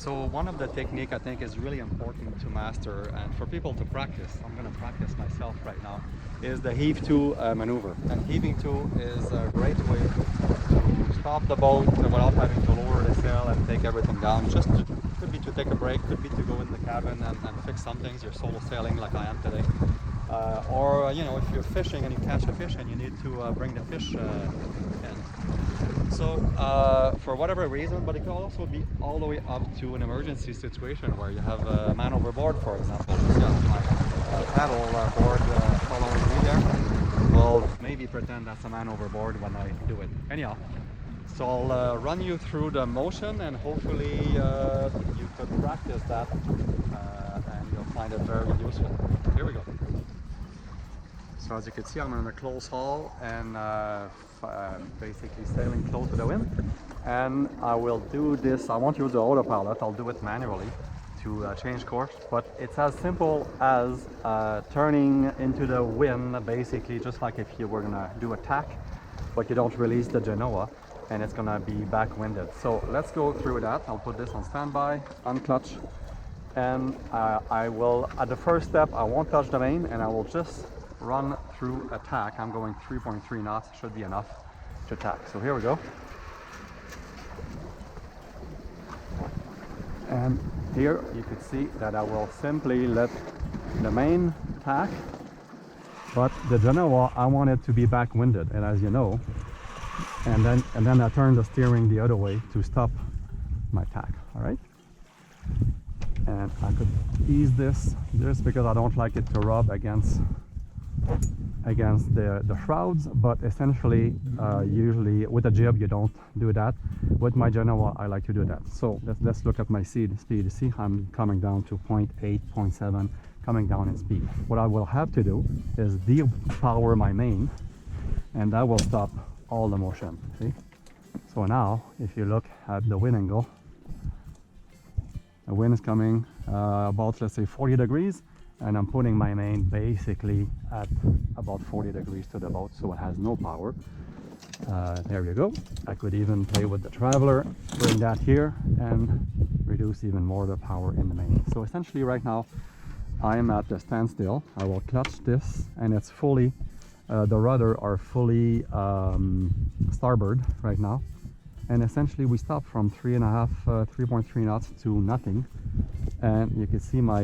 So one of the technique I think is really important to master and for people to practice, I'm going to practice myself right now, is the heave to maneuver. And heaving to is a great way to stop the boat without having to lower the sail and take everything down. Could be to take a break, could be to go in the cabin and fix some things. You're solo sailing like I am today. Or you know, if you're fishing and you catch a fish and you need to bring the fish in. So for whatever reason, but it can also be all the way up to an emergency situation where you have a man overboard, for example. Yeah, my paddle board following me there. Well, maybe pretend that's a man overboard when I do it. Anyhow, so I'll run you through the motion and hopefully you could practice that and you'll find it very useful. Here we go. So as you can see, I'm in a close haul and basically sailing close to the wind. And I will do this, I won't use the autopilot, I'll do it manually to change course. But it's as simple as turning into the wind, basically just like if you were gonna do a tack, but you don't release the genoa and it's gonna be back-winded. So let's go through that. I'll put this on standby, unclutch, and I will, at the first step, I won't touch the main and I will just run through a tack. I'm going 3.3 knots, should be enough to tack. So here we go. And here you can see that I will simply let the main tack, but the genoa, I want it to be back-winded, and as you know, and then I turn the steering the other way to stop my tack. All right. And I could ease this just because I don't like it to rub against the shrouds, but essentially usually with a jib you don't do that. With my genoa I like to do that. So let's look at my speed. See, I'm coming down to 0.8, 0.7, coming down in speed. What I will have to do is de-power my main, and that will stop all the motion. See? So now if you look at the wind angle, the wind is coming about, let's say, 40 degrees, and I'm putting my main basically at about 40 degrees to the boat, so it has no power. There you go. I could even play with the traveler, bring that here, and reduce even more the power in the main. So essentially right now I am at the standstill. I will clutch this, and it's fully, the rudder are fully starboard right now. And essentially we stop from 3.3 knots to nothing. And you can see my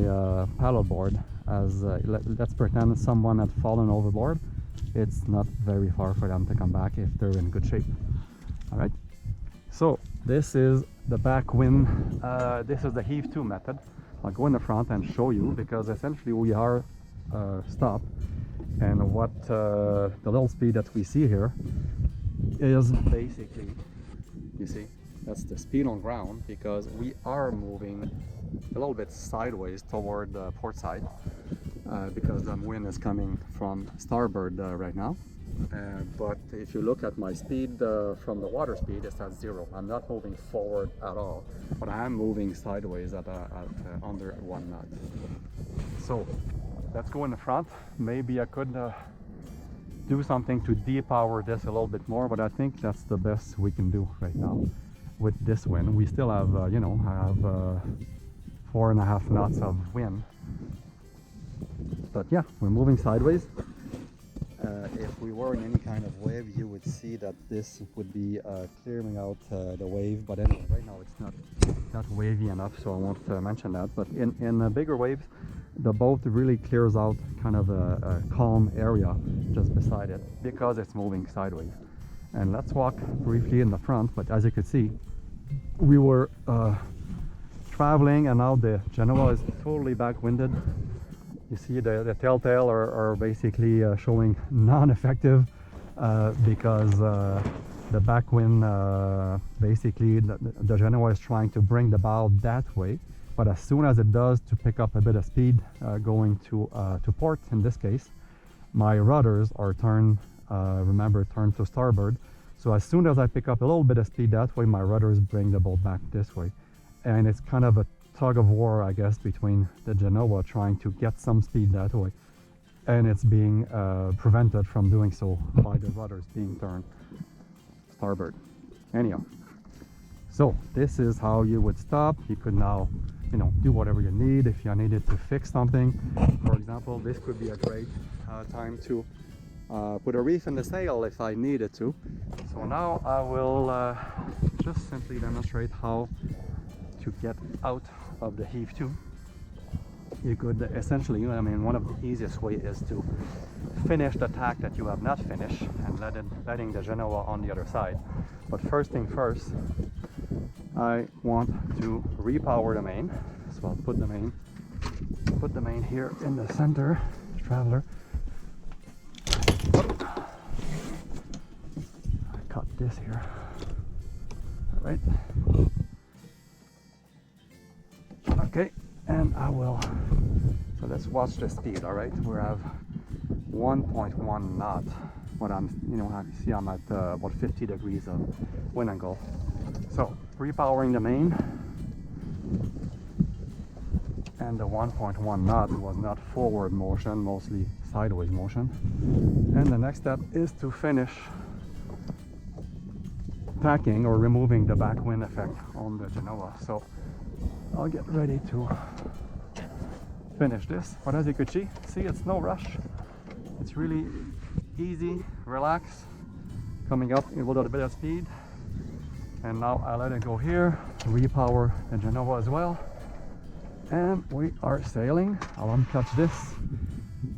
paddle board as, let's pretend someone had fallen overboard. It's not very far for them to come back if they're in good shape. All right. So this is the back wind. This is the heave to method. I'll go in the front and show you, because essentially we are stopped. And what the little speed that we see here is basically, you see, that's the speed on ground, because we are moving a little bit sideways toward the port side because the wind is coming from starboard right now. But if you look at my speed from the water speed, it's at 0. I'm not moving forward at all, but I am moving sideways at under 1 knot. So let's go in the front. Maybe I could do something to depower this a little bit more, but I think that's the best we can do right now with this wind. We still have, you know, I have 4.5 knots of wind, but yeah, we're moving sideways. If we were in any kind of wave, you would see that this would be clearing out the wave, but anyway, right now it's not wavy enough, so I won't mention that. But in bigger waves, the boat really clears out kind of a calm area just beside it, because it's moving sideways. And let's walk briefly in the front. But as you can see, we were traveling, and now the genoa is totally back-winded. You see the telltale are basically showing non-effective because the backwind, basically the genoa is trying to bring the bow that way, but as soon as it does to pick up a bit of speed going to port, in this case, my rudders are turned, remember, turned to starboard. So as soon as I pick up a little bit of speed that way, my rudders bring the boat back this way. And it's kind of a tug of war, I guess, between the genoa trying to get some speed that way, and it's being prevented from doing so by the rudders being turned starboard. Anyhow, So this is how you would stop. You could now, you know, do whatever you need. If you needed to fix something, for example, this could be a great time to put a reef in the sail if I needed to. So now I will just simply demonstrate how to get out of the heave 2. You could essentially, I mean, one of the easiest way is to finish the tack that you have not finished and letting the Genoa on the other side. But first thing first, I want to repower the main. So I'll put the main here in the center, Traveler. I cut this here. All right. Okay, and I will. So let's watch the speed. All right, we have 1.1 knot. What I'm, you know, you see I'm at about 50 degrees of wind angle. So repowering the main, and the 1.1 knot was not forward motion, mostly sideways motion. And the next step is to finish tacking or removing the backwind effect on the Genoa. So I'll get ready to finish this. But as you could see, it's no rush. It's really easy, relax, coming up with a little bit of speed. And now I let it go here, repower the Genoa as well. And we are sailing. I'll unclutch this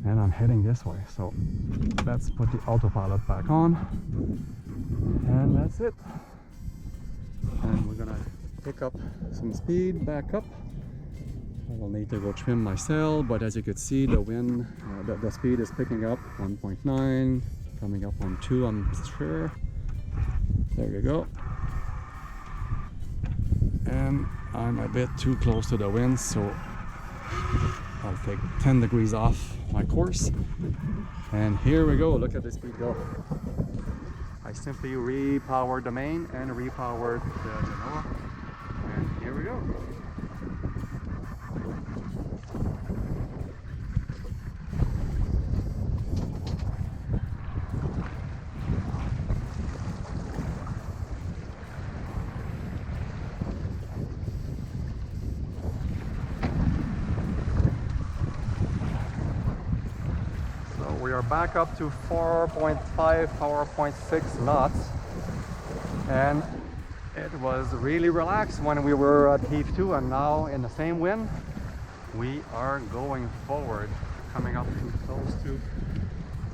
and I'm heading this way. So let's put the autopilot back on. And that's it. And we're gonna pick up some speed back up. I will need to go trim my sail, but as you can see, the wind, the speed is picking up. 1.9, coming up on 2, I'm sure. There you go. And I'm a bit too close to the wind, so I'll take 10 degrees off my course. And here we go, look at the speed go. I simply repowered the main and repowered the Genoa. And here we go. We are back up to 4.5, 4.6 knots, and it was really relaxed when we were at heave 2, and now in the same wind we are going forward, coming up to close to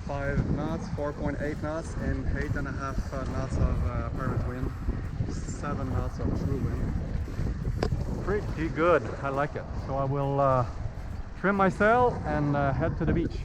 5 knots, 4.8 knots, and 8.5 knots of apparent wind, 7 knots of true wind. Pretty good, I like it. So I will trim my sail and head to the beach.